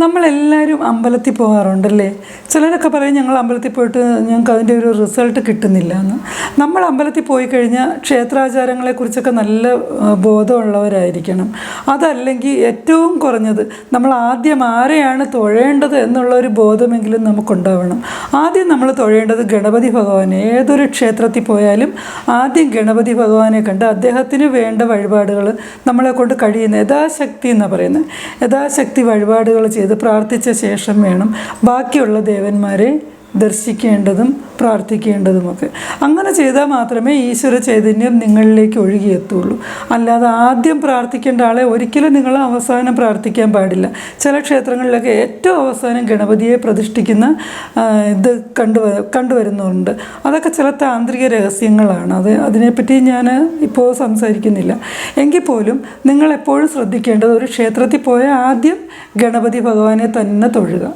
നമ്മളെല്ലാവരും അമ്പലത്തിൽ പോകാറുണ്ടല്ലേ? ചിലരൊക്കെ പറയും ഞങ്ങൾ അമ്പലത്തിൽ പോയിട്ട് ഞങ്ങൾക്ക് അതിൻ്റെ ഒരു റിസൾട്ട് കിട്ടുന്നില്ല എന്ന്. നമ്മൾ അമ്പലത്തിൽ പോയി കഴിഞ്ഞാൽ ക്ഷേത്രാചാരങ്ങളെക്കുറിച്ചൊക്കെ നല്ല ബോധമുള്ളവരായിരിക്കണം. അതല്ലെങ്കിൽ ഏറ്റവും കുറഞ്ഞത് നമ്മൾ ആദ്യം ആരെയാണ് തൊഴേണ്ടത് എന്നുള്ള ഒരു ബോധമെങ്കിലും നമുക്കുണ്ടാവണം. ആദ്യം നമ്മൾ തൊഴേണ്ടത് ഗണപതി ഭഗവാനെ. ഏതൊരു ക്ഷേത്രത്തിൽ പോയാലും ആദ്യം ഗണപതി ഭഗവാനെ കണ്ട് അദ്ദേഹത്തിന് വേണ്ട വഴിപാടുകൾ നമ്മളെ കൊണ്ട് കഴിയുന്ന യഥാശക്തി എന്നാണ് പറയുന്നത്, യഥാശക്തി വഴിപാടുകൾ ചെയ്ത് പ്രാർത്ഥിച്ച ശേഷം വേണം ബാക്കിയുള്ള ദേവന്മാരെ ദർശിക്കേണ്ടതും പ്രാർത്ഥിക്കേണ്ടതുമൊക്കെ. അങ്ങനെ ചെയ്താൽ മാത്രമേ ഈശ്വര ചൈതന്യം നിങ്ങളിലേക്ക് ഒഴുകിയെത്തുള്ളൂ. അല്ലാതെ ആദ്യം പ്രാർത്ഥിക്കേണ്ട ആളെ ഒരിക്കലും നിങ്ങൾ അവസാനം പ്രാർത്ഥിക്കാൻ പാടില്ല. ചില ക്ഷേത്രങ്ങളിലൊക്കെ ഏറ്റവും അവസാനം ഗണപതിയെ പ്രതിഷ്ഠിക്കുന്ന ഇത് കണ്ടുവരുന്നുണ്ട്. അതൊക്കെ ചില താന്ത്രിക രഹസ്യങ്ങളാണ്. അതിനെപ്പറ്റി ഞാൻ ഇപ്പോൾ സംസാരിക്കുന്നില്ല. എങ്കിൽ പോലും നിങ്ങളെപ്പോഴും ശ്രദ്ധിക്കേണ്ടത് ഒരു ക്ഷേത്രത്തിൽ പോയാൽ ആദ്യം ഗണപതി ഭഗവാനെ തന്നെ തൊഴുക.